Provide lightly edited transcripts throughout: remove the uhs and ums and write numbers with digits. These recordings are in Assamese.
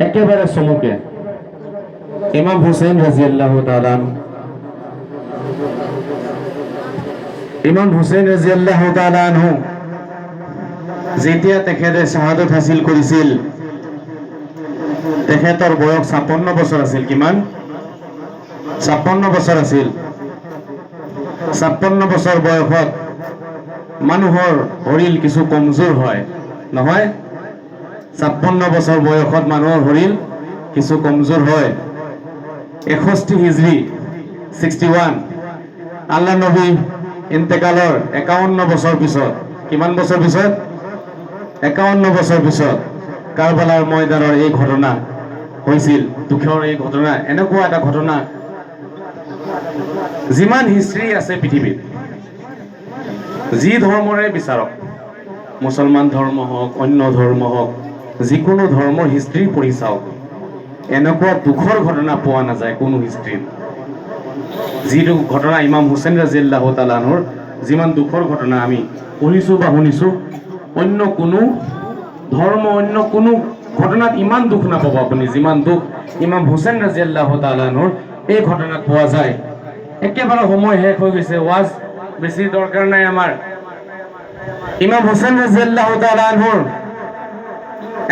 একেবাৰে চমুকে ইমাম হুসেইন ৰাদিয়াল্লাহু তাআলা ইমাম হুসেইন ৰাদিয়াল্লাহু তাআলা আনহু যেতিয়া তেখেতে শাহাদত হাসিল কৰিছিল তেখেতৰ বয়স 56 বছৰ আছিল কিমান 56 বছৰ আছিল 56 বছৰ বয়সত মানুহৰ শৰীৰ কিছু কমজোৰ হয় নহয় 56 বছৰ বয়সত মানুহৰ শৰীৰ কিছু কমজোৰ হয় 61 হিজৰি 61 আল্লাহ নবী ইন্তেকালৰ 51 বছৰ পিছত কিমান বছৰ পিছত 51 বছৰ পিছত কাৰবালাৰ ময়দানৰ এই ঘটনা হৈছিল দুখৰ এই ঘটনা এনেকুৱা এটা ঘটনা যিমান হিষ্ট্ৰী আছে পৃথিৱীত যি ধৰ্মৰে বিচাৰক মুছলমান ধৰ্ম হওক অন্য ধৰ্ম হওক যিকোনো ধৰ্মৰ হিষ্ট্ৰী পঢ়ি চাওক এনেকুৱা দুখৰ ঘটনা পোৱা নাযায় কোনো হিষ্ট্ৰীত যিটো ঘটনা ইমাম হুসেইন ৰাদিয়াল্লাহু তাআলা আনহুৰ যিমান দুখৰ ঘটনা আমি পঢ়িছো বা শুনিছো অন্য কোনো ধৰ্ম অন্য কোনো ঘটনাত ইমান দুখ নাপাব আপুনি যিমান দুখ ইমাম হুসেইন রাদিয়াল্লাহু তাআলা আনহুৰ এই ঘটনাত পোৱা যায় একেবাৰে সময় শেষ হৈ গৈছে ওয়াজ বেছি দৰকাৰ নাই আমাৰ ইমাম হুসেইন ৰাদিয়াল্লাহু তাআলা আনহুৰ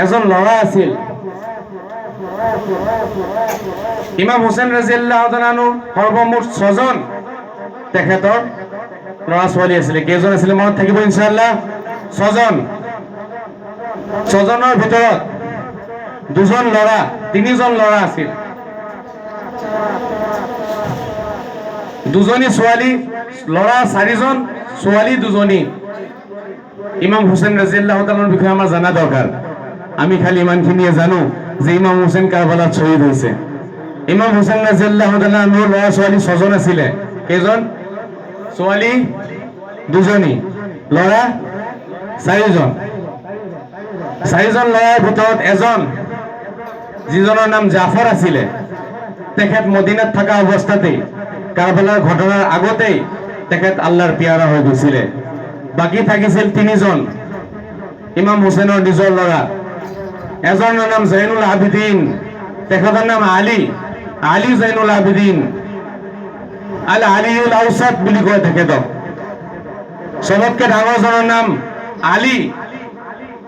এজন ল'ৰা আছিল ইমাম হুসেইন ৰাদিয়াল্লাহু তাআলা আনহু সৰ্বমুঠ 6জন তেখেতৰ ল'ৰা ছোৱালী আছিল কেইজন আছিল মনত থাকিব ইনশাআল্লাহ 6জনৰ ভিতৰত 2জন ল'ৰা 3জন ল'ৰা আছিল 2জনী ছোৱালী ল'ৰা 4জন ছোৱালী 2জনী ইমাম হুসেইন ৰাদিয়াল্লাহু তাআলাৰ বিষয়ে আমাৰ জানা দৰকাৰ আমি খালি ইমানখিনিয়ে জানো যে ইমাম হুসেইন কাৰবালাত শহীদ হৈছে ইমাম হুসেইন ৰাদিয়াল্লাহু তাআলা আনহুৰ ল'ৰা ছোৱালী 6জন আছিলে কেইজন ছোৱালী 2জনী ল'ৰা 4জন 4জন ল'ৰাৰ ভিতৰত এজন যিজনৰ নাম জাফৰ আছিলে তেখেত মদিনাত থকা অৱস্থাতেই কাৰবালাৰ ঘটনাৰ আগতেই তেখেত আল্লাহৰ পিয়াৰা হৈ গৈছিলে বাকি থাকিছিল 3জন ইমাম হুসেইনৰ নিজৰ ল'ৰা এজনৰ নাম জৈনুল আবিদিন তেখেতৰ নাম আলী আলী জৈনুল আবিদিন আল আলিউল আউসাত বুলি কয় তেখেতক সবতকে ডাঙৰজনৰ নাম আলী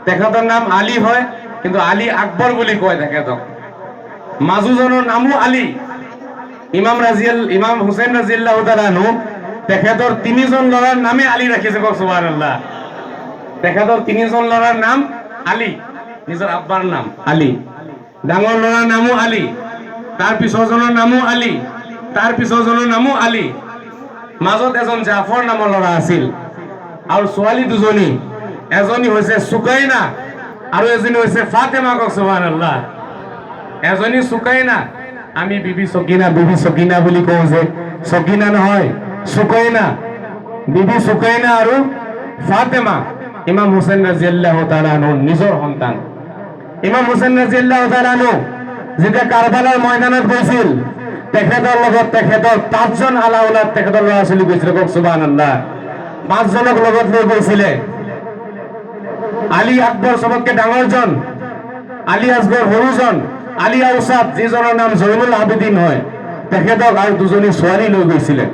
তেখেতৰ নাম আলী হয় কিন্তু আলী আকবৰ বুলি কয় তেখেতক মাজুজনৰ নামো আলী ইমাম হুসেইন ৰাদিয়াল্লাহু তাআলা আনহু তেখেতৰ 3জন ল'ৰাৰ নামে আলী ৰাখিছে সুবহানাল্লাহ তেখেতৰ 3জন ল'ৰাৰ নাম আলী নিজৰ আব্বাৰ নাম আলী ডাঙৰ ল'ৰাৰ নামো আলী তাৰ পিছৰজনৰ নামো আলী তাৰ পিছৰজনৰ নামো আলী মাজত এজন জাফৰ নামৰ ল'ৰা আছিল আৰু ছোৱালী 2জনী এজনী হৈছে সুকাইনা আৰু এজনী হৈছে ফাতেমা সুবহানাল্লাহ এজনী সুকাইনা আমি বিবি সকিনা বুলি কওঁ যে সকিনা নহয় সুকাইনা বিবি সুকাইনা আৰু ফাতেমা ইমাম হুসেইন ৰাদিয়াল্লাহু তাআলা আনহুৰ নিজৰ সন্তান ইমাম হুসেইন ৰাদিয়াল্লাহু তাআলা আনহু যেতিয়া কাৰবালাৰ ময়দানত গৈছিল তেখেতৰ লগত তেখেতৰ 5জন আলাউলাদ তেখেতৰ ল'ৰা ছোৱালী গৈছিল সুবহানাল্লাহ 5জনক লগত লৈ গৈছিলে আলী আকবৰ সবতকে ডাঙৰজন আলী আসগৰ সৰুজন আলী আউসাদ যিজনৰ নাম জৈনুল আবিদিন হয় তেখেতক আৰু 2জনী ছোৱালী লৈ গৈছিলে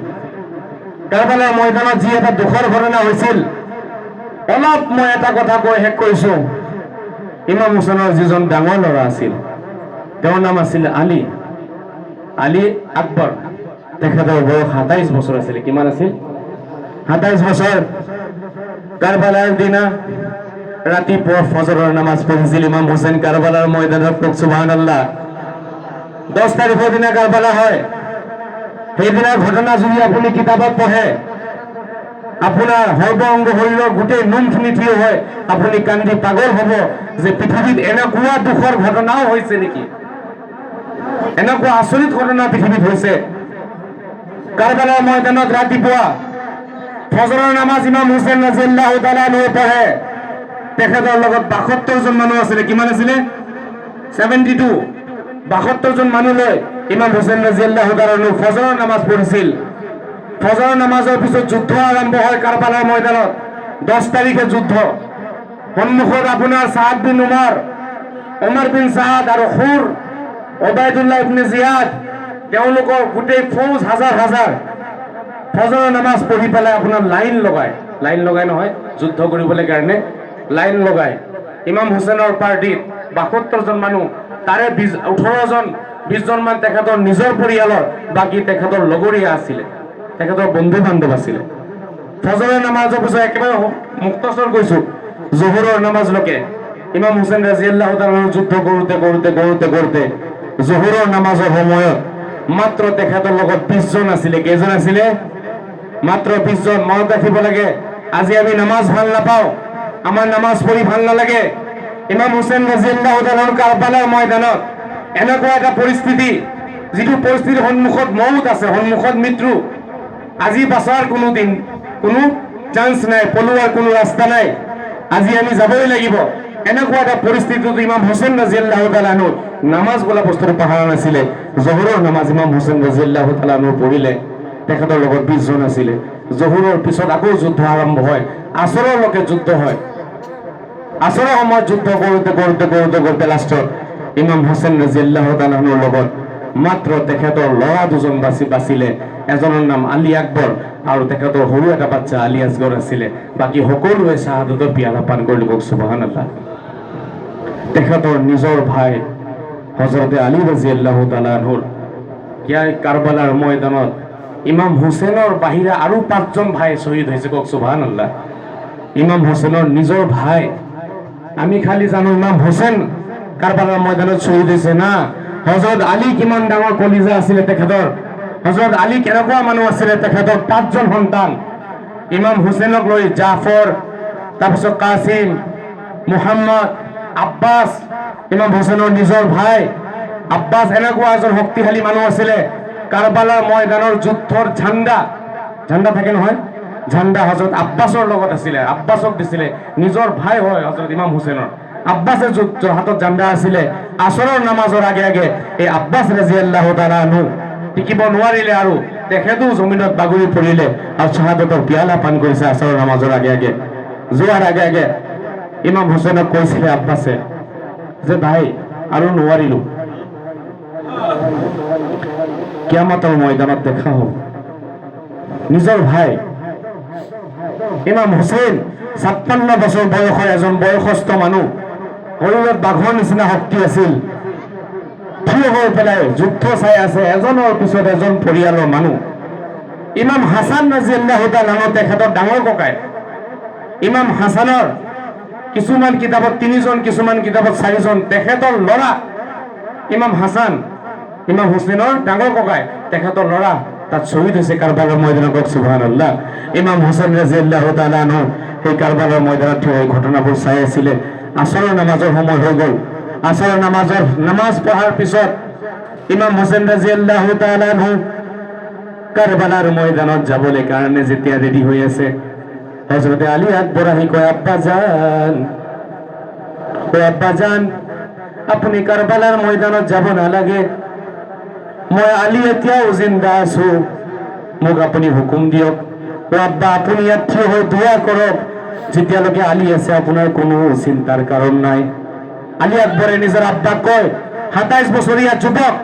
কাৰবালাৰ ময়দানত যি এটা দুখৰ ঘটনা হৈছিল অলপ মই এটা কথা কৈ শেষ কৰিছো ইমাম হুসেইনৰ যিজন ডাঙৰ ল'ৰা আছিল তেওঁৰ নাম আছিল আলী আলী আকবৰ তেখেতৰ বয়স 27 বছৰ আছিল কিমান আছিল 27 বছৰ কাৰবালাৰ দিনা ৰাতিপুৱা ফজৰৰ নামাজ পঢ়িছিল ইমাম হুসেইন কাৰবালাৰ ময়দানত সুবহানাল্লাহ 10 তাৰিখৰ দিনা কাৰবালা হয় সেইদিনা ঘটনা যদি আপুনি কিতাপত পঢ়ে আপোনাৰ সৰ্বঅংগ শৰীৰৰ গোটেই নোমখিনি থিয় হয় আপুনি কান্দি পাগল হ'ব যে পৃথিৱীত এনেকুৱা দুখৰ ঘটনাও হৈছে নেকি এনেকুৱা আচৰিত ঘটনা পৃথিৱীত হৈছে কাৰবালাৰ ময়দানত ৰাতিপুৱা ফজৰৰ নামাজ ইমাম হুসেইন ৰাদিয়াল্লাহু তাআলা আনহু পঢ়ে তেখেতৰ লগত 72জন মানুহ আছিল কিমান আছিল 72 72জন মানুহ লৈ ইমাম হুসেইন রাদিয়াল্লাহু তাআলা আনহু ফজৰৰ নামাজ পঢ়িছিল ফজৰৰ নামাজৰ পিছত যুদ্ধ আৰম্ভ হয় কাৰবালাৰ ময়দানত 10 তাৰিখে যুদ্ধ সন্মুখত আপোনাৰ সাদ বিন উমৰ ওমৰ বিন সাদ আৰু হুৰ ওবায়দুল্লাহ ইবনে জিয়াদ তেওঁলোকৰ গোটেই ফৌজ হাজাৰ হাজাৰ ফজৰৰ নামাজ পঢ়ি পেলাই আপোনাৰ লাইন লগাই নহয় যুদ্ধ কৰিবলৈ কাৰণে লাইন লগাই ইমাম হুছেইনৰ পাৰ্টিত ৭২ জন মানুহ তাৰে ১৮ জন ২০ মান তেখেতৰ নিজৰ পৰিয়ালৰ বাকী তেখেতৰ লগৰীয়া আছিলে তেখেতৰ বন্ধু বান্ধৱ আছিলে ফজৰৰ নামাজৰ পিছত একেবাৰে মুক্তসৰ কৈছো জোহৰৰ নামাজলৈকে ইমাম হুছেইন ৰাদিয়াল্লাহু তাআলা যুদ্ধ কৰোঁতে জোহৰৰ নামাজৰ সময়ত মাত্ৰ তেখেতৰ লগত ২০ জন আছিলে কেইজন আছিলে মাত্ৰ ২০ জন মনত ৰাখিব লাগে আজি আমি নামাজ ভাল নাপাওঁ আমাৰ নামাজ পঢ়ি ভাল নালাগে ইমাম হুছেইন ৰাদিয়াল্লাহু তাআলাৰ কাৰবালাৰ ময়দানত এনেকুৱা এটা পৰিস্থিতি যিটো পৰিস্থিতিৰ সন্মুখত মউত আছে সন্মুখত মৃত্যু আজি বাঁচাৰ কোনো চান্স নাই পলোৱাৰ কোনো ৰাস্তা নাই আজি আমি যাবই লাগিব এনেকুৱা এটা পৰিস্থিতিত ইমাম হুছেইন ৰাদিয়াল্লাহু তাআলা নামাজ বোলা বস্তুটো পাহৰা নাছিলে জোহৰৰ নামাজ ইমাম হুছেইন ৰাদিয়াল্লাহু তাআলা পঢ়িলে তেখেতৰ লগত ২০ জন আছিলে জোহৰৰ পিছত আকৌ যুদ্ধ আৰম্ভ হয় আসৰলৈকে যুদ্ধ হয় আসৰৰ সময়ত যুদ্ধ কৰোঁতে লাষ্টত ইমাম হুছেইন ৰাদিয়াল্লাহু তাআলাৰ লগত মাত্ৰ তেখেতৰ ল'ৰা ২ জন বাচিলে এজনৰ নাম আলী আকবৰ আৰু তেখেতৰ সৰু এটা বাচ্চা আলী আসগৰ আছিলে বাকী সকলোৱে শাহাদতৰ পিয়ালা পান কৰিলে কওক সুবহানাল্লাহ তেখেতৰ নিজৰ ভাই হযৰতে আলী ৰাদিয়াল্লাহু তাআলা আনহুৰ কাৰবালাৰ ময়দানত ইমাম হুছেইনৰ বাহিৰে আৰু ৫ জন ভাই শ্বহীদ হৈছে কওক সুবহানাল্লাহ ইমাম হুছেইনৰ নিজৰ ভাই আমি খালি জানো ইমাম হুছেইন কাৰবালাৰ ময়দানত শ্বহীদ হৈছে না হযৰত আলী কিমান ডাঙৰ কলিজা আছিলে তেখেতৰ হযৰত আলী কেনেকুৱা মানুহ আছিলে তেখেতৰ ৫ জন সন্তান ইমাম হুছেইনক লৈ জাফৰ তাৰপিছত কাছিম মুহাম্মদ আব্বাস ইমাম হুছেইনৰ নিজৰ ভাই আব্বাস এনেকুৱা এজন শক্তিশালী মানুহ আছিলে কাৰবালাৰ ময়দানৰ যুদ্ধৰ ঝাণ্ডা থাকে নহয় ঝাণ্ডা হযৰত আব্বাসৰ লগত আছিলে আব্বাসক দিছিলে নিজৰ ভাই হয় হযৰত ইমাম হুছেইনৰ আব্বাসে যুদ্ধ হাতত ঝাণ্ডা আছিলে আসৰৰ নামাজৰ আগে এই আব্বাস ৰাদিয়াল্লাহু তাআলা আনহু টিকিব নোৱাৰিলে আৰু তেখেতো জমিনত বাগৰি পৰিলে আৰু শাহাদতৰ পিয়ালা পান কৰিছে আসৰৰ নামাজৰ আগে যোৱাৰ আগে ইমাম হুছেইনক কৈছিলে আব্বাসে যে ভাই আৰু নোৱাৰিলো কিয়ামতৰ ময়দানত দেখা হ'ব নিজৰ ভাই ইমাম হুছেইন ৫৬ বছৰ বয়সৰ এজন বয়সস্থ মানুহ শৰীৰত বাঘৰ নিচিনা শক্তি আছিল থিয় হৈ পেলাই যুদ্ধ চাই আছে এজনৰ পিছত এজন পৰিয়ালৰ মানুহ ইমাম হাছান ৰাদিয়াল্লাহু তাআলা তেখেতৰ ডাঙৰ ককাই ইমাম হাছানৰ কিছুমান কিতাপত ৩ জন কিছুমান কিতাপত ৪ জন তেখেতৰ ল'ৰা ইমাম হাছান ইমাম হুছেইনৰ ডাঙৰ ককাই তেখেতৰ ল'ৰা তাত শ্বহীদ হৈছে কাৰবালাৰ ময়দানত কওক সুবহানাল্লাহ ইমাম হুছেইন ৰাদিয়াল্লাহু তাআলা সেই কাৰবালাৰ ময়দানত থিয় হৈ ঘটনাবোৰ চাই আছিলে আসৰৰ নামাজৰ সময় হৈ গ'ল আসৰৰ নামাজ পঢ়াৰ পিছত ইমাম হুছেইন ৰাদিয়াল্লাহু তাআলা কাৰবালাৰ ময়দানত যাবলৈ কাৰণে যেতিয়া ৰেডি হৈ আছে হযৰতে আলী আকবৰ আহি কয় আব্বাজান আপুনি কাৰবালাৰ ময়দানত যাব নালাগে মই আলী এতিয়াও জিন্দা আছো মোক আপুনি হুকুম দিয়ক আব্বা আপুনি ইয়াত থিয় হৈ দোয়া কৰক যেতিয়ালৈকে আলী আছে আপোনাৰ কোনো চিন্তাৰ কাৰণ নাই আলী আকবৰে নিজৰ আব্বাক কয় ২৭ বছৰীয়া যুৱক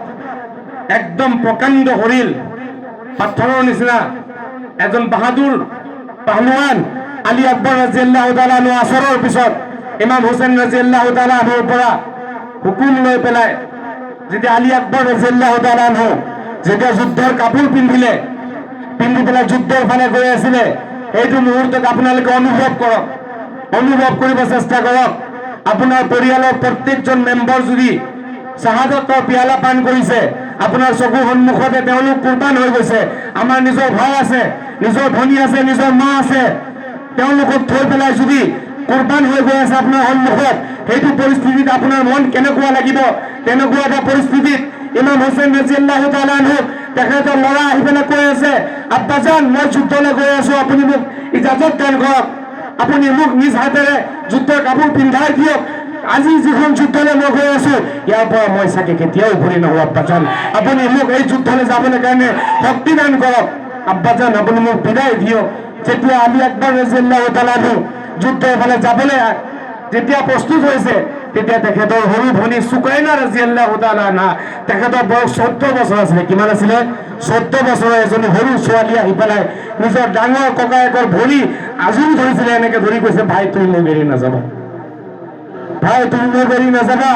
একদম প্ৰকাণ্ড শৰীৰ পাথৰৰ নিচিনা এজন বাহাদুৰ পাহলৱান আলী আকবৰ ৰাদিয়াল্লাহু তাআলা আসৰৰ পিছত ইমাম হুছেইন ৰাদিয়াল্লাহু তাআলা পৰা হুকুম লৈ পেলাই যেতিয়া আলী আকবৰ ৰাদিয়াল্লাহু তাআলা যেতিয়া যুদ্ধৰ কাপোৰ পিন্ধি পেলাই যুদ্ধৰ ফালে গৈ আছিলে এইটো মুহূৰ্তত আপোনালোকে অনুভৱ কৰিব চেষ্টা কৰক আপোনাৰ পৰিয়ালৰ প্ৰত্যেকজন মেম্বাৰ যদি শাহাদতৰ পিয়ালা পান কৰিছে আপোনাৰ চকুৰ সন্মুখতে তেওঁলোক কুৰবান হৈ গৈছে আমাৰ নিজৰ ভাই আছে নিজৰ ভনী আছে নিজৰ মা আছে তেওঁলোকক থৈ পেলাই যদি কুৰবান হৈ গৈ আছে আপোনাৰ সন্মুখত সেইটো পৰিস্থিতিত আপোনাৰ মন কেনেকুৱা লাগিব তেনেকুৱা এটা পৰিস্থিতিত ইমাম হুছেইন ৰাদিয়াল্লাহু তাআলা তেখেতৰ ল'ৰা আহি পেলাই কৈ আছে আব্বাজান মই যুদ্ধলৈ গৈ আছো আপুনি মোক ইজাজত দান কৰক আপুনি মোক নিজ হাতেৰে যুদ্ধৰ কাপোৰ পিন্ধাই দিয়ক আজি যিখন যুদ্ধলৈ মই গৈ আছো ইয়াৰ পৰা মই চাগে কেতিয়াও ঘূৰি নাহো আব্বাজান আপুনি মোক এই যুদ্ধলৈ যাবলৈ কাৰণে শক্তি দান কৰক আব্বাজান আপুনি মোক বিদায় দিয়ক যেতিয়া আলী আকবৰ ৰাদিয়াল্লাহু তাআলা যুদ্ধৰ ফালে যাবলৈ যেতিয়া প্ৰস্তুত হৈছে তেতিয়া তেখেতৰ সৰু ভনী সুকাইনা ৰাদিয়াল্লাহু তাআলা আনহা তেখেতৰ বয়স 14 বছৰ আছিলে। কিমান আছিলে? 14 বছৰৰ এজনী সৰু ছোৱালী আহি পেলাই নিজৰ ডাঙৰ ককায়েকৰ ভৰি আজুৰি ধৰিছিলে, এনেকে ধৰি কৈছে, ভাই তুমি মোক এৰি নাযাবা, ভাই তুমি মোক এৰি নাযাবা,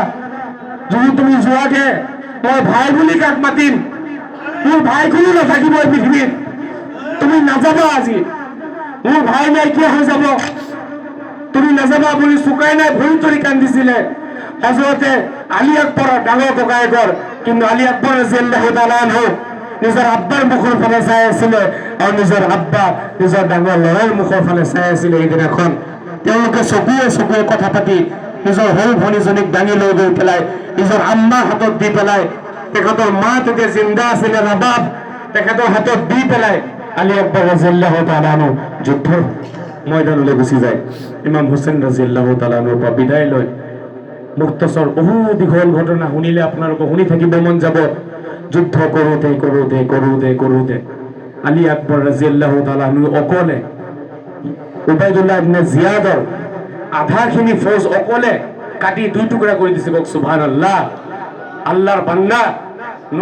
যদি তুমি যোৱাকে মই ভাই বুলি কাক মাতিম, মোৰ ভাই কোনো নাথাকিব এই পৃথিৱীত, তুমি নাযাবা, আজি মোৰ ভাই নাইকিয়া হৈ যাব, তুমি নাযাবা বুলি সুকাইনাই ভৰি ধৰি কান্দিছিলে। হযৰতে আলী আকবৰৰ ডাঙৰ ককায়েকৰ, কিন্তু আলী আকবৰ ৰাদিয়াল্লাহু তাআলা আনহু নিজৰ আব্বাৰ মুখৰ ফালে চাই আছিলে আৰু নিজৰ আব্বা নিজৰ ডাঙৰ ল'ৰাৰ মুখৰ ফালে চাই আছিলে। এইদিনাখন তেওঁলোকে চকুৱে চকুৱে কথা পাতি নিজৰ সৰু ভনীজনীক দাঙি লৈ গৈ পেলাই নিজৰ আম্মাৰ হাতত দি পেলাই, তেখেতৰ মা তেতিয়া জিন্দা আছিলে নবাব, তেখেতৰ হাতত দি পেলাই আলী আকবৰ ৰাদিয়াল্লাহু তাআলা আনহু যুদ্ধৰ ময়দানলৈ গুচি যায়। ইমাম হুছেইন ৰাদিয়াল্লাহু তাআলা আনহুৰ পৰা বিদায় লয়। মুক্তসৰ বহু দীঘল ঘটনা শুনিলে আপোনালোকে শুনি থাকিব মন যাব। যুদ্ধ কৰোঁতে কৰোঁতে কৰোঁতে কৰোঁতে আলী আকবৰ ৰাদিয়াল্লাহু তাআলা আনহু অকলে উবাইদুল্লাহ ইবনে জিয়াদৰ আধাখিনি ফৌজ অকলে কাটি দুই টুকুৰা কৰি দিছে। কওক সুবহানাল্লাহ। আল্লাহৰ বান্দা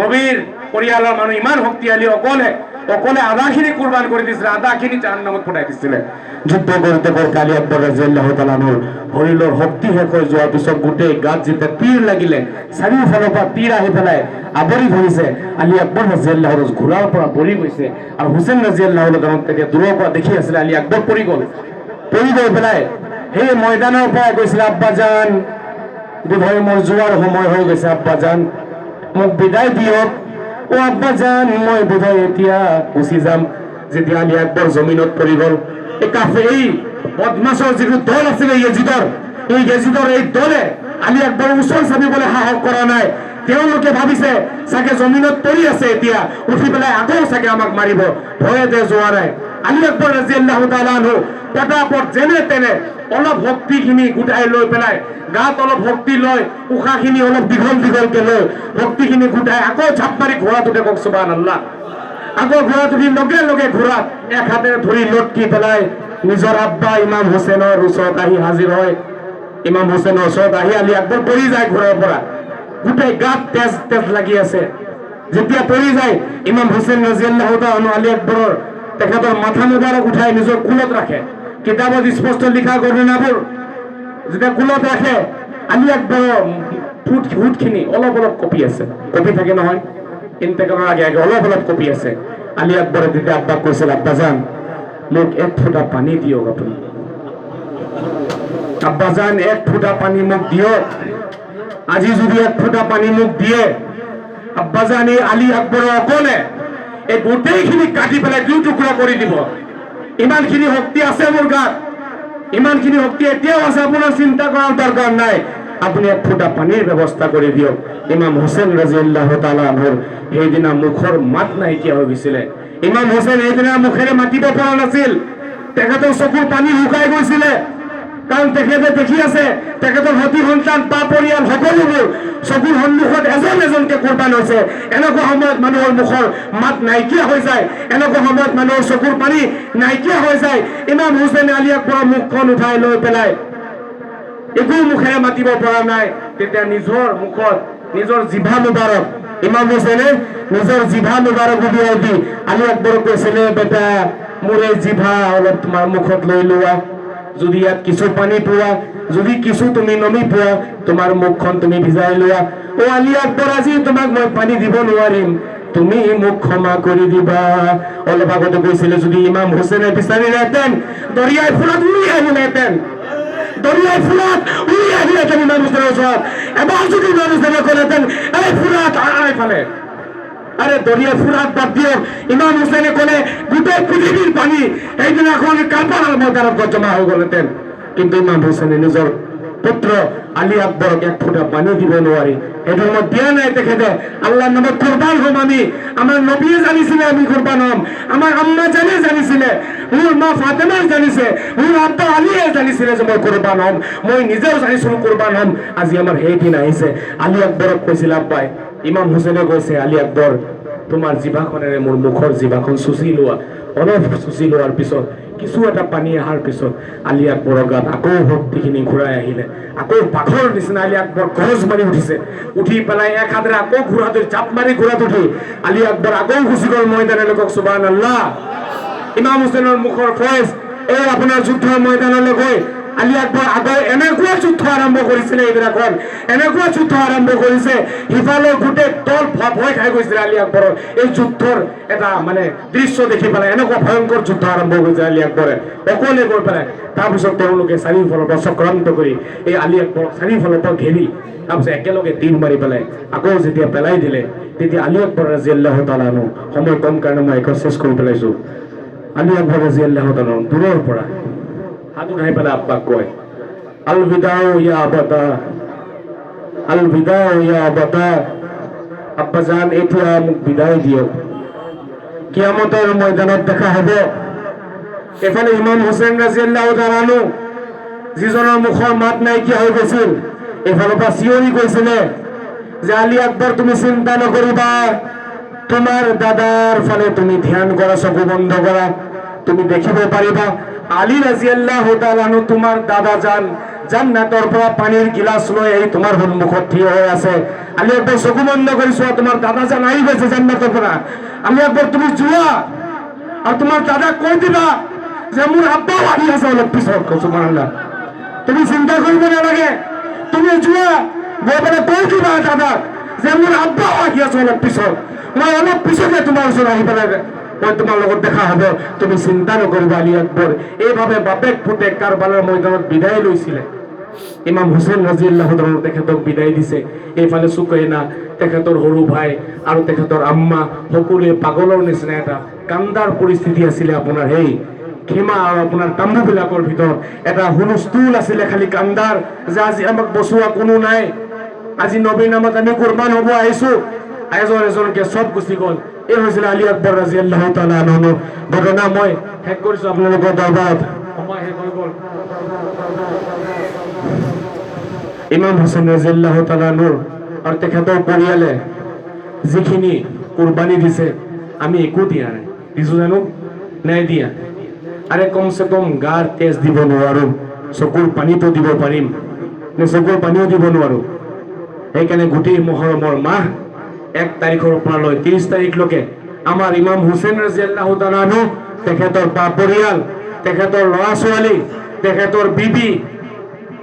নবীৰ পৰিয়ালৰ মানুহ ইমান শক্তিশালী, অকলে অকলে আধাখিনি কুৰবান কৰি দিছিলে, আধাখিনি জাহান্নামত পঠাই দিছিলে। যুদ্ধ কৰোঁতে কৰোঁতে আলী আকবৰ ৰাদিয়াল্লাহু তাআলা আনহুৰ শৰীৰৰ শক্তি শেষ হৈ যোৱাৰ পিছত গোটেই গাত যেতিয়া তীৰ লাগিলে, চাৰিওফালৰ পৰা তীৰ আহি পেলাই আৱৰি ধৰিছে, আলী আকবৰ ৰাদিয়াল্লাহু আনহু ঘোঁৰাৰ পৰা পৰি গৈছে। আৰু হুছেইন ৰাদিয়াল্লাহু আনহু তেতিয়া দূৰৰ পৰা দেখি আছিলে আলী আকবৰ পৰি গ'ল। পৰি গৈ পেলাই সেই ময়দানৰ পৰা কৈছিলে, আব্বাজান বোধহয় মোৰ যোৱাৰ সময় হৈ গৈছে, আব্বাজান মোক বিদায় দিয়ক, অ আব্বাজান মই বোধহয় এতিয়া গুচি যাম। যেতিয়া আলী আকবৰ জমিনত পৰি গ'ল, এই বদমাছৰ যিটো দল আছিলে য়েজিদৰ, এই য়েজিদৰ এই দলে আলী আকবৰৰ ওচৰ চাপিবলৈ সাহস কৰা নাই। তেওঁলোকে ভাবিছে চাগে জমিনত পৰি আছে, এতিয়া উঠি পেলাই আকৌ চাগে আমাক মাৰিব, ভয়তে যোৱা নাই। আলী আকবৰ ৰাদিয়াল্লাহু তাআলা আনহু পটাপট যেনে তেনে অলপ শক্তিখিনি গোটাই লৈ পেলাই, গাত অলপ শক্তি লৈ, উশাহখিনি অলপ দীঘল দীঘলকে লৈ শক্তিখিনি গোটাই আকৌ ঝাপ মাৰি ঘোঁৰাটোতে, কওক সুবহানাল্লাহ, আকৌ ঘোঁৰাটোদি লগে লগে ঘোঁৰাত এক হাতেৰে ধৰি লটকি পেলাই নিজৰ আব্বা ইমাম হুছেইনৰ ওচৰত আহি হাজিৰ হয়। ইমাম হুছেইনৰ ওচৰত আহি আলী আকবৰ পৰি যায় ঘোঁৰাৰ পৰা, গোটেই গাত তেজ তেজ লাগি আছে। যেতিয়া পৰি যায়, ইমাম হুছেইন ৰাদিয়াল্লাহু তাআলা আনহু আলী আকবৰৰ তেখেতৰ মাথা মুবাৰক উঠাই নিজৰ কোলত ৰাখে। কিতাপত স্পষ্ট লিখা ঘটনাবোৰ যেতিয়া কোলত ৰাখে, আলী আকবৰৰ হুটখিনি অলপ অলপ কঁপি আছে, কঁপি থাকে নহয়, ইন্তেকালৰ আগে আগে অলপ অলপ কঁপি আছে। আলী আকবৰে তেতিয়া আব্বাক কৈছিল, আব্বাজান মোক এক ফুটা পানী দিয়ক, আপুনি আব্বাজান এক ফুটা পানী মোক দিয়ক, আজি যদি এক ফুটা পানী মোক দিয়ে, আব্বাজান এই আলী আকবৰৰ অকলে এই গোটেইখিনি কাটি পেলাই দুই টুকুৰা কৰি দিব। ইমানখিনি শক্তি আছে মোৰ গাত, ইমানখিনি শক্তি এতিয়াও আছে, আপোনাৰ চিন্তা কৰাৰ দৰকাৰ নাই, আপুনি এক ফুটা পানীৰ ব্যৱস্থা কৰি দিয়ক। ইমাম হুছেইন ৰাদিয়াল্লাহু তাআলা আনহুৰ সেইদিনা মুখৰ মাত নাইকিয়া হৈ গৈছিলে। ইমাম হুছেইন সেইদিনা মুখেৰে মাতিব পৰা নাছিল, তেখেতৰ চকুৰ পানী শুকাই গৈছিলে, কাৰণ তেখেতে দেখি আছে তেখেতৰ সতি সন্তান বা পৰিয়াল সকলোবোৰ চকুৰ সন্মুখত এজন এজনকে কোৰবান হৈছে। এনেকুৱা সময়ত মানুহৰ মুখৰ মাত নাইকিয়া হৈ যায়, এনেকুৱা সময়ত মানুহৰ চকুৰ পানী নাইকিয়া হৈ যায়। ইমাম হুছেইনে আলী আকবৰৰ মুখখন উঠাই লৈ পেলাই একো মুখেৰে মাতিব পৰা নাই, তেতিয়া নিজৰ মুখত নিজৰ জিভা মুবাৰক ইমাম হুছেইনে নিজৰ জিভা মুবাৰক উলিয়াই দি আলী আকবৰক কৈছিলে, বেটা মোৰ এই জিভা অলপ তোমাৰ মুখত লৈ লোৱা, যদি ইয়াত কিছু পানী পোৱা, যদি কিছু তুমি নমি পোৱা, তোমাৰ মুখখন তুমি ভিজাই লোৱা। অ আলী আকবৰ, আজি তোমাক মই পানী দিব নোৱাৰিম, তুমি মোক ক্ষমা কৰি দিবা। অলপ আগতে কৈছিলে, যদি ইমাম হুছেইনে বিচাৰিলেহেঁতেন দৰিয়াই ফুৰাত উৰি আহিলেহেঁতেন, দৰিয়াই ফুৰাত উৰি আহিলেহেঁতেন ইমাম হুছেইনৰ ওচৰত। এবাৰ যদি ইমাম হুছেইনে ক'লেহেঁতেন, এই ফুৰাত আইফালে, আৰে দৰিয়া ফুৰাত বাদ দিও, ইমাম হুছেইনে ক'লে গোটেই পৃথিৱীৰ পানী সেইদিনাখন কাৰবালাৰ ময়দানত জমা হৈ গ'লহেঁতেন। কিন্তু ইমাম হুছেইনে নিজৰ পুত্ৰ আলী আকবৰক এক ফুটা পানী দিব নোৱাৰি, সেইটো সময়ত দিয়া নাই। তেখেতে আল্লাহৰ নামত কুৰবান হ'ম আমি, আমাৰ নবীয়ে জানিছিলে আমি কুৰবান হ'ম, আমাৰ আম্মা জানে জানিছিলে, মোৰ মা ফাতেমাই জানিছে, মোৰ আব্বা আলীয়ে জানিছিলে যে মই কুৰবান হ'ম, মই নিজেও জানিছিলোঁ কুৰবান হ'ম। আজি আমাৰ সেই দিন আহিছে। আলী আকবৰক কৈছিল আব্বাই, ইমাম হুছেইনে কৈছে, আলী আকবৰ তোমাৰ জিভাখনেৰে মোৰ মুখৰ জিভাখন চুচি লোৱা। অলপ চুচি লোৱাৰ পিছত কিছু এটা পানী অহাৰ পিছত আলী আকবৰৰ গাত আকৌ শক্তিখিনি ঘূৰাই আহিলে। আকৌ বাঘৰ নিচিনা আলী আকবৰ গৰজ মাৰি উঠিছে। উঠি পেলাই এক হাতেৰে আকৌ ঘোঁৰাটো জাপ মাৰি ঘোঁৰাত উঠি আলী আকবৰ আকৌ গুচি গ'ল ময়দানলৈ। কওক সুবহানাল্লাহ। ইমাম হুছেইনৰ মুখৰ ফয়েজ এই আপোনাৰ যুদ্ধৰ ময়দানলৈ গৈ আলী আকবৰ আগৰ এনেকুৱা যুদ্ধ আৰম্ভ কৰিছিলে। এইবিলাকত এনেকুৱা যুদ্ধ আৰম্ভ কৰিছে, সিফালে গোটেই দল ভয় খাই গৈছিলে আলী আকবৰৰ এই যুদ্ধৰ এটা মানে দৃশ্য দেখি পেলাই। এনেকুৱা ভয়ংকৰ যুদ্ধ আৰম্ভ কৰিছে আলী আকবৰে অকলে গৈ পেলাই। তাৰপিছত তেওঁলোকে চাৰিওফালৰ পৰা চক্ৰান্ত কৰি এই আলী আকবৰক চাৰিওফালৰ পৰা ঘেৰি তাৰপিছত একেলগে তীৰ মাৰি পেলাই আকৌ যেতিয়া পেলাই দিলে, তেতিয়া আলী আকবৰ ৰাদিয়াল্লাহু তাআলা আনহু, সময় কম কাৰণে মই এখন চেছ কৰি পেলাইছো, আলী আকবৰ ৰাদিয়াল্লাহু তাআলা দূৰৰ পৰা হাত উঠাই পেলাই আব্বাক কয়, আলবিদাউ ইয়া আবাদা, আলবিদাউ ইয়া আবাদা, আব্বাজান এতিয়া মোক বিদায় দিয়ক, কিয়ামতৰ ময়দানত দেখা হ'ব। এফালে ইমাম হুছেইন ৰাদিয়াল্লাহু তাআলা আনহু যিজনৰ মুখৰ মাত নাইকিয়া হৈ গৈছিল, এফালৰ পৰা চিঞৰি কৈছিলে যে আলী আকবৰ তুমি চিন্তা নকৰিবা, তোমাৰ দাদাৰ ফালে তুমি ধ্যান কৰা, চকু বন্ধ কৰা, তুমি দেখিব পাৰিবা আলী ৰাদিয়াল্লাহু তাআলা আনহু তোমাৰ দাদা জান্নাতৰ পৰা পানীৰ গিলাচ লৈ আহি তোমাৰ সন্মুখত থিয় হৈ আছে। আলী আকবৰ চকু বন্ধ কৰি চোৱা, তোমাৰ দাদা আহি গৈছে জান্নাতৰ পৰা। আলী আকবৰ তুমি যোৱা আৰু তোমাৰ দাদাক কৈ দিবা যে মোৰ আব্বাও আহি আছে অলপ পিছত। সুবহানাল্লাহ। তুমি চিন্তা কৰিব নালাগে, তুমি যোৱা গৈ পেলাই কৈ দিবা দাদাক যে মোৰ আব্বাও আহি আছে অলপ পিছত, মই অলপ পিছতে তোমাৰ ওচৰত আহি পেলাই মই তোমাৰ লগত দেখা হ'ব, তুমি চিন্তা নকৰিবা। আলী আকবৰ এইভাৱে বাপেক পুতেক কাৰবালাৰ ময়দানত বিদায় লৈছিলে। ইমাম হুছেইন ৰাদিয়াল্লাহু তাআলা তেখেতক বিদায় দিছে। এইফালে সুকৈনা তেখেতৰ সৰু ভাই আৰু তেখেতৰ আম্মা সকলোৱে পাগলৰ নিচিনা এটা কান্দাৰ পৰিস্থিতি আছিলে। আপোনাৰ সেই খেমা আৰু আপোনাৰ তাম্বুবিলাকৰ ভিতৰত এটা হুলস্থুল আছিলে, খালি কান্দাৰ যে আজি আমাক বচোৱা কোনো নাই, আজি নবীৰ নামত আমি কুৰবান হ'ব আহিছো, এজন এজনকে চব গুচি গ'ল। এই হৈছিলে আলী আকবৰ ৰাদিয়াল্লাহু তাআলা আনহু ঘটনা। মই শেষ কৰিছো আপোনালোকৰ দৰবাৰত, সময় শেষ হৈ গ'ল। ইমাম হুছেইন ৰাদিয়াল্লাহু তাআলা আনহু আৰু তেখেতৰ পৰিয়ালে যিখিনি কুৰবানী দিছে, আমি একো দিয়া নাই। দিছো জানো? নাই দিয়া। আৰে কমচে কম গাৰ তেজ দিব নোৱাৰো, চকুৰ পানীটো দিব পাৰিম নে চকুৰ পানীও দিব নোৱাৰো। সেইকাৰণে গোটেই মহৰমৰ মাহ 1 তাৰিখৰ পৰা লৈ 30 তাৰিখলৈকে আমাৰ ইমাম হুছেইন ৰাদিয়াল্লাহু তাআলা আনহু, তেখেতৰ পৰিয়াল, তেখেতৰ ল'ৰা ছোৱালী, তেখেতৰ বিবি,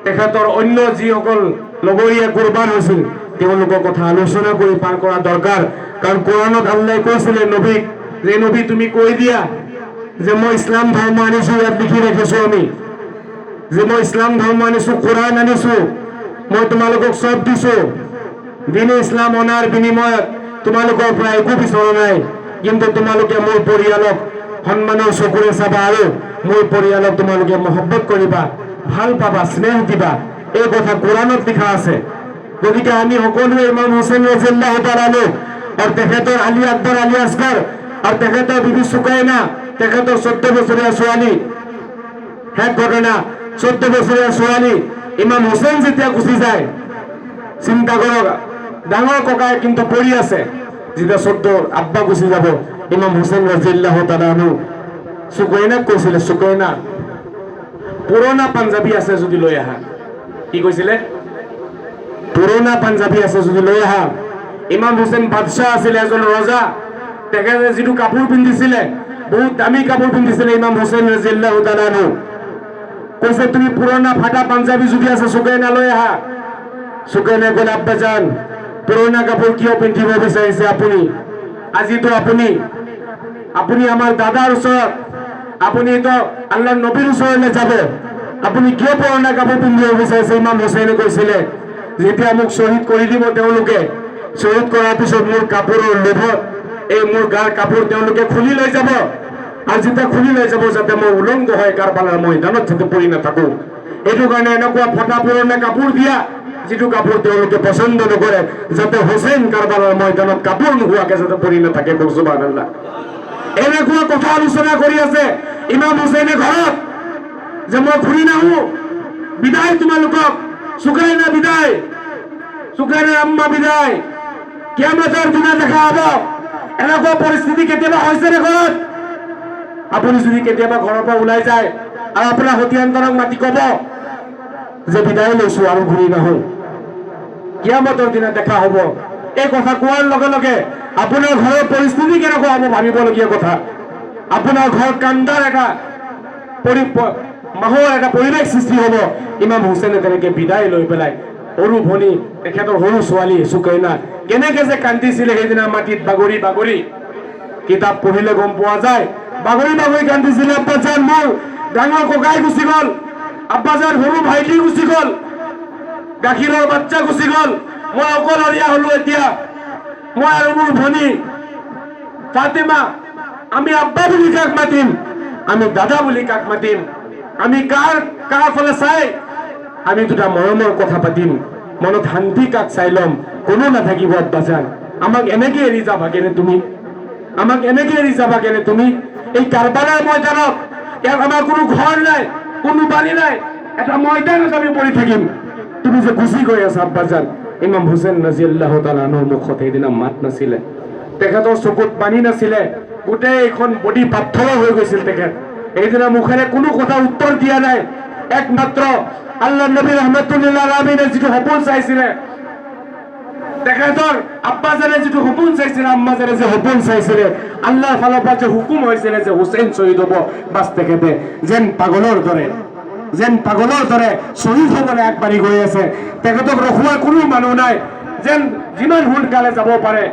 তেখেতৰ অন্য যিসকল লগৰীয়া কুৰবান হৈছিল তেওঁলোকৰ কথা আলোচনা কৰি পাৰ কৰা দৰকাৰ। কাৰণ কোৰানত আল্লাহে কৈছিলে নবীক যে নবী তুমি কৈ দিয়া যে মই ইছলাম ধৰ্ম আনিছো, ইয়াত লিখি ৰাখিছো আমি যে মই ইছলাম ধৰ্ম আনিছো, কোৰাণ আনিছো, মই তোমালোকক চব দিছো, দিনে ইছলাম অনাৰ বিনিময়ত তোমালোকৰ পৰা একো বিচৰা নাই, কিন্তু তোমালোকে মোৰ পৰিয়ালক সন্মানৰ চকুৰে চাবা আৰু মোৰ পৰিয়ালক তোমালোকে মহব্বত কৰিবা, ভাল পাবা, স্নেহ দিবা। এই কথা কোৰাণত লিখা আছে। গতিকে আমি সকলোৱে ইমাম হুছেইন ৰাদিয়াল্লাহু তাআলা আনহু আৰু তেখেতৰ আলী আকবৰ, আলী আসগৰ আৰু তেখেতৰ বিবি সুকৈনা, তেখেতৰ 14 বছৰীয়া ছোৱালী, শেষ ঘটনা 14 বছৰীয়া ছোৱালী ইমাম হুছেইন যেতিয়া গুচি যায়, চিন্তা কৰক, ডাঙৰ ককাই কিন্তু পৰি আছে। যেতিয়া 14 আব্বা গুচি যাব, ইমাম হুছেইন ৰাদিয়াল্লাহু তাআলা আনহু সুকৈনাক কৈছিলে, সুকৈনা পুৰণা পাঞ্জাবী আছে যদি লৈ আহা। কি কৈছিলে? পুৰণা পাঞ্জাবী আছে যদি লৈ আহা। ইমাম হুছেইন বাদশাহ আছিলে, এজন ৰজা। তেখেতে যিটো কাপোৰ পিন্ধিছিলে বহুত দামী কাপোৰ পিন্ধিছিলে ইমাম হুছেইন ৰাদিয়াল্লাহু তাআলা আনহু। কৈছে তুমি পুৰণা ফাটা পাঞ্জাবী যদি আছে সুকৈনা লৈ আহা। সুকৈনাই ক'লে আব্বাজান পুৰণা কাপোৰ কিয় পিন্ধিব বিচাৰিছে আপুনি? আজিতো আপুনি আমাৰ দাদাৰ ওচৰত, আপুনিতো আল্লাহৰ নবীৰ ওচৰলৈ যাব, আপুনি কিয় পুৰণা কাপোৰ পিন্ধিব বিচাৰিছে? ইমাম হুছেইনে কৈছিলে যেতিয়া মোক শ্বহীদ কৰি দিব তেওঁলোকে, শ্বহীদ কৰাৰ পিছত মোৰ কাপোৰৰ লোভত এই মোৰ গাৰ কাপোৰ তেওঁলোকে খুলি লৈ যাব, আৰু যেতিয়া খুলি লৈ যাব যাতে মই উলংগ হয় কাৰবালাৰ ময়দানত যাতে পৰি নাথাকো। এইটো কাৰণে এনেকুৱা ফটা পুৰণা কাপোৰ দিয়া যিটো কাপোৰ তেওঁলোকে পচন্দ নকৰে, যাতে হুছেইন কাৰবালাৰ ময়দানত কাপোৰ নোহোৱাকে যাতে পৰি নাথাকে। সুবহানাল্লাহ। এনেকুৱা কথা আলোচনা কৰি আছে ইমাম হুছেইনে ঘৰত যে মই ঘূৰি নাহো, বিদায় তোমালোকক, সুকৈনা বিদায়, সুকৈনাৰ আম্মা বিদায়, কিয়ামতৰ দিনা দেখা হ'ব। এনেকুৱা পৰিস্থিতি কেতিয়াবা হৈছে নে ঘৰত? আপুনি যদি কেতিয়াবা ঘৰৰ পৰা ওলাই যায় আৰু আপোনাৰ সতীয়ান্তৰক মাতি ক'ব যে বিদায় লৈছো আৰু ঘূৰি নাহো, কিয়ামতৰ দিনা দেখা হ'ব। এই কথা কোৱাৰ লগে লগে আপোনাৰ ঘৰৰ পৰিস্থিতি কেনেকুৱা হ'ব ভাবিবলগীয়া কথা। আপোনাৰ ঘৰত কান্দাৰ এটা মাহৰ এটা পৰিৱেশ সৃষ্টি হ'ব। ইমাম হুছেইনে তেনেকে বিদায় লৈ পেলাই সৰু ভনী, তেখেতৰ সৰু ছোৱালী সুকৈনা কেনেকে যে কান্দিছিলে সেইদিনা মাটিত বাগৰি বাগৰি, কিতাপ পঢ়িলে গম পোৱা যায়। বাগৰি বাগৰি কান্দিছিলে, আব্বাজান মোৰ ডাঙৰ ককাই গুচি গ'ল, আব্বাজান সৰু ভাইটি গুচি গ'ল, গাখীৰৰ বাচ্চা গুচি গ'ল, মই অকলশৰীয়া হলো এতিয়া, মই আৰু মোৰ ভনী ফাতেমা, আমি আব্বা বুলি কাক মাতিম, আমি দাদা বুলি কাক মাতিম, আমি কাৰ ফালে চাই আমি দুটা মৰমৰ কথা পাতিম, মনত শান্তি কাক চাই ল'ম, কোনো নাথাকিব আব্বাজান। আমাক এনেকে এৰি যাবাগেনে তুমি, আমাক এনেকে এৰি যাবাগেনে তুমি? এই কাৰবালাৰ ময়দানত ইয়াত আমাৰ কোনো ঘৰ নাই, কোনো বাৰী নাই, এটা ময়দানত আমি পৰি থাকিম, তুমি যে গুচি গৈ আছা আব্বাজান। ইমাম হুছেইন ৰাদিয়াল্লাহু তাআলা আনহুৰ মুখত সেইদিনা মাত নাছিলে, তেখেতৰ চকুত পানী নাছিলে, গোটেইখন বডি পাথৰ হৈ গৈছিল তেখেত। সেইদিনা মুখেৰে কোনো কথা উত্তৰ দিয়া নাই, একমাত্ৰ আল্লাহ নবী ৰহমাতুল্লিল আলামিনে যিটো সপোন চাইছিলে, তেখেতৰ আব্বাজানে যিটো সপোন চাইছিলে, আম্মাজানে যে সপোন চাইছিলে, আল্লাহৰ ফালৰ পৰা যে হুকুম হৈছিলে যে হুছেইন শ্বহীদ হ'ব, বাছ তেখেতে যেন পাগলৰ দৰে শ্বহীদ হ'বলৈ আগবাঢ়ি গৈ আছে। তেখেতক ৰখোৱাৰ কোনো মানুহ নাই, যেন যিমান সোনকালে যাব পাৰে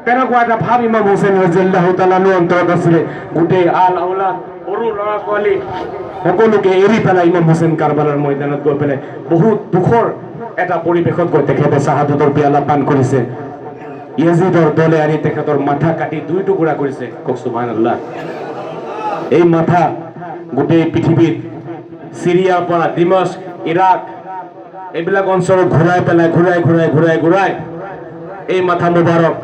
তেনেকুৱা এটা ভাৱ ইমাম হুছেইন ৰাদিয়াল্লাহু তাআলা আনহুৰ অন্তৰত আছিলে। গোটেই আল আওলাদ, সৰু ল'ৰা ছোৱালী সকলোকে এৰি পেলাই ইমাম হুছেইন কাৰবালাৰ ময়দানত গৈ পেলাই বহুত দুখৰ এটা পৰিৱেশত গৈ তেখেতে শ্বাহাদতৰ পিয়ালা পান কৰিছে। ইয়াজিদৰ দলে আনি তেখেতৰ মাথা কাটি 2 টুকুৰা কৰিছে, কওক সুবহানাল্লাহ। এই মাথা গোটেই পৃথিৱীত সিৰিয়াৰ পৰা দিমাশ্ক, ইৰাক এইবিলাক অঞ্চলত ঘূৰাই পেলাই ঘূৰাই এই মাথা মুবাৰক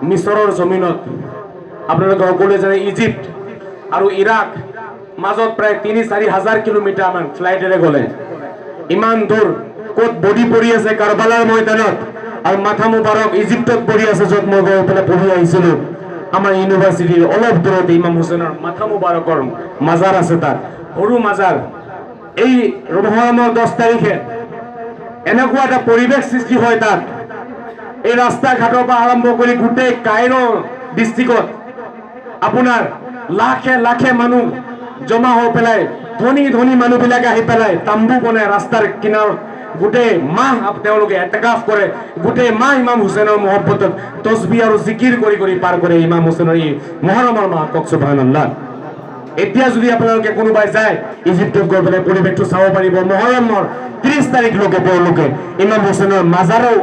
মিছৰৰ জমিনত, আপোনালোকে সকলোৱে জানে ইজিপ্ত আৰু ইৰাক মাজত প্ৰায় 3-4 হাজাৰ কিলোমিটাৰ মান ফ্লাইটেৰে গ'লে, ইমান দূৰ ক'ত বডি পৰি আছে কাৰবালাৰ ময়দানত, আৰু মাথা মুবাৰক ইজিপ্তত পৰি আছে, য'ত মই গৈ পেলাই পঢ়ি আহিছিলো। আমাৰ ইউনিভাৰ্চিটিৰ অলপ দূৰতে ইমাম হুছেইনৰ মাথা মুবাৰকৰ মাজাৰ আছে, তাত সৰু মাজাৰ। এই মুহৰমৰ 10 তাৰিখে এনেকুৱা এটা পৰিৱেশ সৃষ্টি হয় তাত, এই ৰাস্তা ঘাটৰ পৰা আৰম্ভ কৰি গোটেই কাইৰো ডিষ্ট্ৰিক্টত আপোনাৰ লাখে মানুহ জমা হৈ পেলাই, ধনী মানুহবিলাকে আহি পেলাই তাম্বু বনায় ৰাস্তাৰ কিনাৰত, গোটেই মাহ তেওঁলোকে এতেকাফ কৰে, গোটেই মাহ ইমাম হুছেইনৰ মহব্বতত তসবিহ আৰু জিকিৰ কৰি পাৰ কৰে ইমাম হুছেইনৰ এই মুহৰমৰ মাহ, কওক সুবহানাল্লাহ। এতিয়া যদি আপোনালোকে কোনোবাই যায় ইজিপ্তত গৈ পেলাই পৰিৱেশটো চাব পাৰিব। মুহৰমৰ 30 তাৰিখলৈকে তেওঁলোকে ইমাম হুছেইনৰ মাজাৰৰ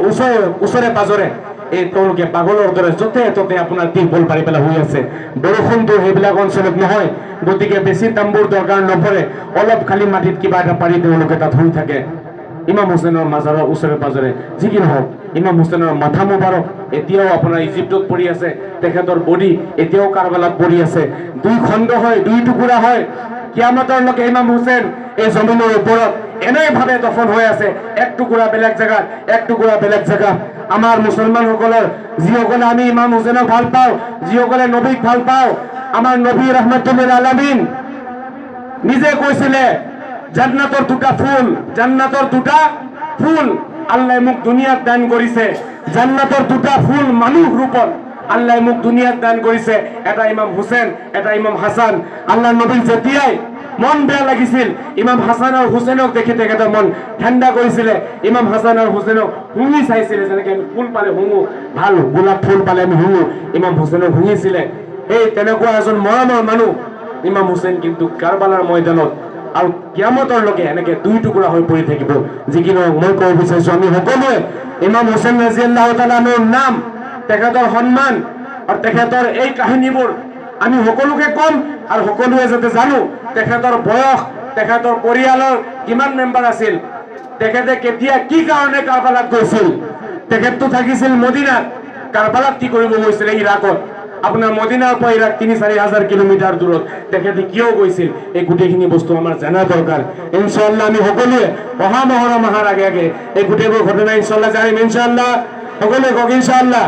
ওচৰে পাজৰে এই তেওঁলোকে পাগলৰ দৰে য'তে ত'তে আপোনাৰ টিপল পাৰি পেলাই শুই আছে। বৰষুণটো সেইবিলাক অঞ্চলত নহয়, গতিকে বেছি তাম্বুৰ দৰকাৰ নপৰে, অলপ খালি মাটিত কিবা এটা পাৰি তেওঁলোকে তাত শুই থাকে ইমাম হুছেইনৰ মাজাৰৰ ওচৰে পাজৰে। যি কি নহওক, ইমাম হুছেইনৰ মাথা মুবাৰক এতিয়াও আপোনাৰ ইজিপ্তত পৰি আছে, তেখেতৰ বডি এতিয়াও কাৰবালাত পৰি আছে। 2 খণ্ড হয়, 2 টুকুৰা হয়, কিয়ামতৰলৈকে ইমাম হুছেইন এই জমিনৰ ওপৰত এনেভাৱে দফন হৈ আছে, 1 টুকুৰা বেলেগ জেগাত, 1 টুকুৰা বেলেগ জেগাত। আমাৰ মুছলমানসকলৰ যিসকলে আমি ইমাম হুছেইনক ভাল পাওঁ, যিসকলে নবীক ভাল পাওঁ, আমাৰ নবী ৰহমাতুল্লিল আলামিন নিজে কৈছিলে জান্নাতৰ 2টা ফুল আল্লাহ মোক দুনিয়াত দান কৰিছে, জান্নাতৰ 2টা ফুল মানুহ ৰূপত আল্লাহ মোক দুনিয়াত দান কৰিছে, এটা ইমাম হুছেইন, এটা ইমাম হাছান। আল্লাহ নবীৰ যেতিয়াই মন বেয়া লাগিছিল, ইমাম হাছান আৰু হুছেইনক দেখি তেখেতৰ মন ঠাণ্ডা কৰিছিলে। ইমাম হাছান আৰু হুছেইনক শুঙি চাইছিলে, যেনেকে আমি ফুল পালে শুঙো, ভাল গোলাপ ফুল পালে আমি শুঙো, ইমাম হুছেইনক শুঙিছিলে। এই তেনেকুৱা এজন মৰমৰ মানুহ ইমাম হুছেইন কিন্তু কাৰবালাৰ ময়দানত আৰু কিয়ামতৰলৈকে এনেকে 2 টুকুৰা হৈ পৰি থাকিব। যি কি নহওক, মই ক'ব বিচাৰিছো আমি সকলোৱে ইমাম হুছেইন ৰাদিয়াল্লাহু তাআলা আনহুৰ নাম, তেখেতৰ সন্মান আৰু তেখেতৰ এই কাহিনীবোৰ আমি সকলোকে ক'ম, আৰু সকলোৱে যাতে জানো তেখেতৰ বয়স, তেখেতৰ পৰিয়ালৰ কিমান মেম্বাৰ আছিল, তেখেতে কেতিয়া কি কাৰণে কাৰবালাত গৈছিল, তেখেতটো থাকিছিল মদিনাত, কাৰবালাত কি কৰিব গৈছিলে ইৰাকত, আপোনাৰ মদিনাৰ পৰা ইৰাক 3-4 হাজাৰ কিলোমিটাৰ দূৰত তেখেতে কিয় গৈছিল, এই গোটেইখিনি বস্তু আমাৰ জানা দৰকাৰ। ইনশাআল্লাহ আমি সকলোৱে অহা মহৰম মাহৰ আগে এই গোটেইবোৰ ঘটনা ইনশাআল্লাহ জানিম। ইনশাআল্লাহ সকলোৱে কওক ইনশাআল্লাহ।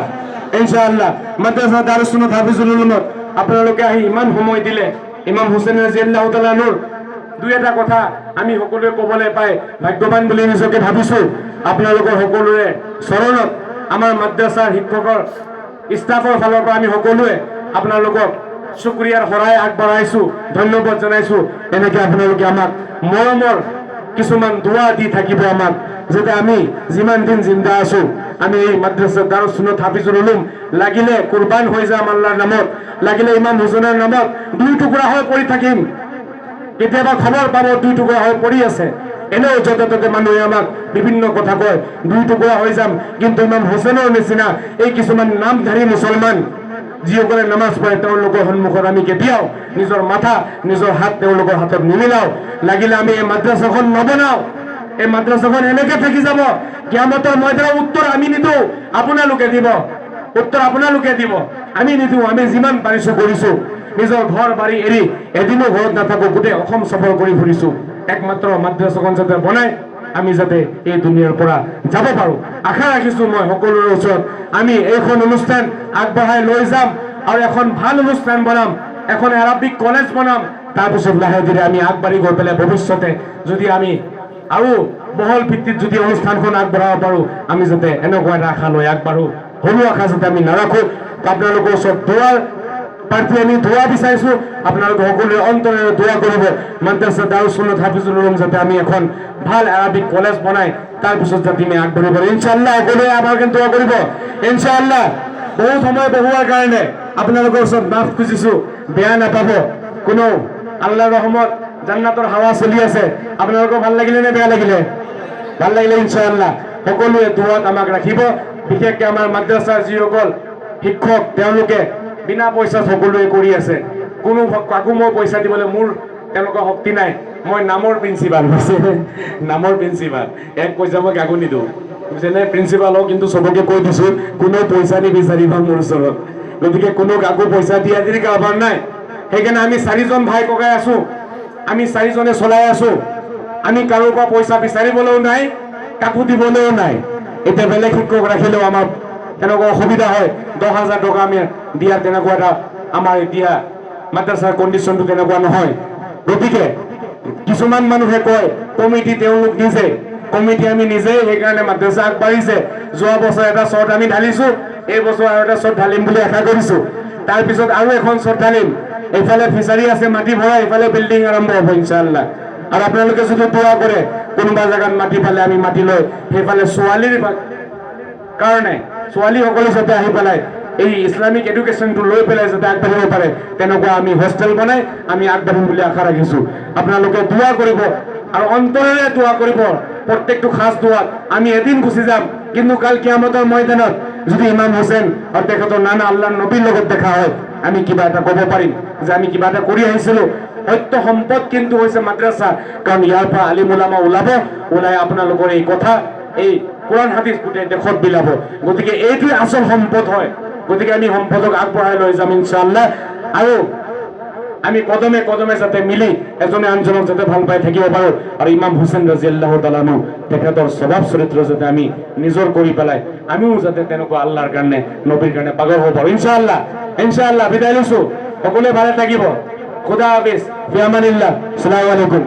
মাদ্ৰাসা দাৰুস সুন্নাত হাফিজুল উলুমত আপোনালোকে আহি ইমান সময় দিলে, ইমাম হুছেইন ৰাদিয়াল্লাহু তাআলা আনহুৰ দুই এটা কথা আমি সকলোৱে ক'বলৈ পাই ভাগ্যৱান বুলি নিজকে ভাবিছো। আপোনালোকৰ সকলোৰে চৰণত আমাৰ মাদ্ৰাছাৰ শিক্ষকৰ ষ্টাফৰ ফালৰ পৰা আমি সকলোৱে আপোনালোকক শুক্ৰিয়াৰ শৰাই আগবঢ়াইছো, ধন্যবাদ জনাইছো। এনেকে আপোনালোকে আমাক মৰমৰ কিছুমান দোৱা দি থাকিব আমাক, যাতে আমি যিমান দিন জিন্দা আছো আমি এই মাদ্ৰাছা দাৰুছ সুন্নাত হাফিজুল উলুম লাগিলে কুৰবান হৈ যাম আল্লাহৰ নামত, লাগিলে ইমাম হুছেইনৰ নামত দুই টুকুৰা হৈ পৰি থাকিম। কেতিয়াবা খবৰ পাব দুই টুকুৰা হৈ পৰি আছে, এনেও য'তে ত'তে মানুহে আমাক বিভিন্ন কথা কয় দুই টুকুৰা হৈ যাম। কিন্তু ইমাম হুছেইনৰ নিচিনা এই কিছুমান নামধাৰী মুছলমান যিসকলে নামাজ পঢ়ে তেওঁলোকৰ সন্মুখত আমি কেতিয়াও নিজৰ মাথা নিজৰ হাত তেওঁলোকৰ হাতত নিমিলাও। লাগিলে আমি এই মাদ্ৰাছাখন নবনাও, এই মাদ্ৰাছাখন এনেকে থাকি যাব। কিয়ামতৰ ময়দানত উত্তৰ আমি নিদিওঁ, আপোনালোকে দিব উত্তৰ, আপোনালোকে দিব, আমি নিদিওঁ। আমি যিমান পাৰিছো কৰিছো, নিজৰ ঘৰ বাৰী এৰি এদিনো ঘৰত নাথাকো, গোটেই অসম সফৰ কৰি ফুৰিছো একমাত্ৰ মাদ্ৰাছাখন যাতে বনাই আমি যাতে এই দুনিয়াৰ পৰা যাব পাৰো। আশা ৰাখিছো মই সকলোৰে ওচৰত আমি এইখন অনুষ্ঠান আগবঢ়াই লৈ যাম আৰু এখন ভাল অনুষ্ঠান বনাম, এখন আৰবিক কলেজ বনাম। তাৰপিছত লাহে ধীৰে আমি আগবাঢ়ি গৈ পেলাই ভৱিষ্যতে যদি আমি আৰু বহল ভিত্তিত যদি অনুষ্ঠানখন আগবঢ়াব পাৰো, আমি যাতে এনেকুৱা এটা আশা লৈ আগবাঢ়ো। সৰু আশা যাতে আমি নাৰাখো। আপোনালোকৰ ওচৰত দোৱাৰ প্ৰাৰ্থী আমি দোৱা বিচাৰিছো, আপোনালোকে সকলোৱে অন্তৰেৰে দোৱা কৰিব মাদ্ৰাছা দাৰুছ সুন্নাত হাফিজুল উলুম যাতে আমি এখন ভাল আৰবিক কলেজ বনাই তাৰপিছত যাতে আমি আগবাঢ়িব পাৰো। ইনশাআল্লাহ সকলোৱে আমাৰ কিন্তু দোৱা কৰিব ইনশাআল্লাহ। বহুত সময় বহুৱাৰ কাৰণে আপোনালোকৰ ওচৰত মাফ খুজিছো, বেয়া নাপাব কোনো। আল্লাহৰ ৰহমত জান্নাতৰ হাৱা চলি আছে। আপোনালোকৰ ভাল লাগিলে নে বেয়া লাগিলে? ভাল লাগিলে ইনশাআল্লাহ। সকলোৱে দোৱাত আমাক ৰাখিব, বিশেষকৈ আমাৰ মাদ্ৰাছাৰ যিসকল শিক্ষক তেওঁলোকে বিনা পইচাত সকলোৱে কৰি আছে। কোনো কাকো মই পইচা দিবলৈ মোৰ তেওঁলোকৰ শক্তি নাই। মই নামৰ প্ৰিন্সিপাল, নামৰ প্ৰিন্সিপাল, এক পইচা মই কাকো নিদিওঁ যেনে প্ৰিন্সিপাল হওক। কিন্তু চবকে কৈ দিছো কোনো পইচা নিবিচাৰিবা মোৰ ওচৰত, গতিকে কোনো কাকো পইচা দিয়া দিৰি কাৰবাৰ নাই। সেইকাৰণে আমি চাৰিজন ভাই ককাই আছো, আমি চাৰিজনে চলাই আছো। আমি কাৰোৰ পৰা পইচা বিচাৰিবলৈও নাই, কাকো দিবলৈও নাই। এতিয়া বেলেগ শিক্ষক ৰাখিলেও আমাৰ তেনেকুৱা অসুবিধা হয়, 10,000 টকা আমি দিয়া তেনেকুৱা এটা আমাৰ এতিয়া মাদ্ৰাছাৰ কণ্ডিশ্যনটো তেনেকুৱা নহয়। গতিকে কিছুমান মানুহে কয় কমিটি তেওঁলোক নিজে, কমিটি আমি নিজেই, সেইকাৰণে মাদ্ৰাছা আগবাঢ়িছে। যোৱা বছৰ এটা চৰ্ট আমি ঢালিছো, এই বছৰ আৰু এটা চৰ্ট ঢালিম বুলি আশা কৰিছো। তাৰপিছত আৰু এখন চৰ্ট ঢালিম। এইফালে ফিচাৰী আছে মাটি ভৰা, এইফালে বিল্ডিং আৰম্ভ হ'ব ইনশাআল্লাহ। আৰু আপোনালোকে যদি দোৱা কৰে কোনোবা জেগাত মাটি পালে আমি মাটি লৈ সেইফালে ছোৱালীৰ কাৰণে ছোৱালীসকলে যাতে আহি পেলাই এই ইছলামিক এডুকেশ্যনটো লৈ পেলাই যাতে আগবাঢ়িব পাৰে তেনেকুৱা আমি হোষ্টেল বনাই আমি আগবাঢ়িম বুলি আশা ৰাখিছো। আপোনালোকে দোৱা কৰিব আৰু অন্তৰেৰে দোৱা কৰিব। প্ৰত্যেকটো খাস দোৱাত আমি এদিন গুচি যাম, কিন্তু কাল কিয়ামতৰ ময়দানত যদি ইমাম হুছেইন আৰু তেখেতৰ নানা আল্লাহৰ নবীৰ লগত দেখা হয়, আমি কিবা এটা ক'ব পাৰিম যে আমি কিবা এটা কৰি আহিছিলো। সত্য সম্পদ কিন্তু হৈছে মাদ্ৰাছা, কাৰণ ইয়াৰ পৰা আলিম উলামা ওলাই আপোনালোকৰ এই কথা এই কোৰআন হাদিস গোটেই দেশত বিলাব। গতিকে এইটোৱে আচল সম্পদ হয়। গতিকে আমি সম্পদক আগবঢ়াই লৈ যাম ইনশাআল্লাহ। আৰু আমি কদমে কদমে যাতে মিলি এজনে আনজনক যাতে ভাল পাই থাকিব পাৰো। আৰু ইমাম হুছেইন ৰাদিয়াল্লাহু তাআলা আনহু তেখেতৰ স্বভাৱ চৰিত্ৰ যাতে আমি নিজৰ কৰি পেলাই আমিও যাতে তেনেকুৱা আল্লাহৰ কাৰণে নবীৰ কাৰণে পাগল হ'ব পাৰো ইনশাআল্লাহ। ইনশাআল্লাহ বিদায় লৈছো, সকলোৱে ভালে থাকিব। খুদা হাফিজ, ফি আমানিল্লাহ, আসসালামু আলাইকুম।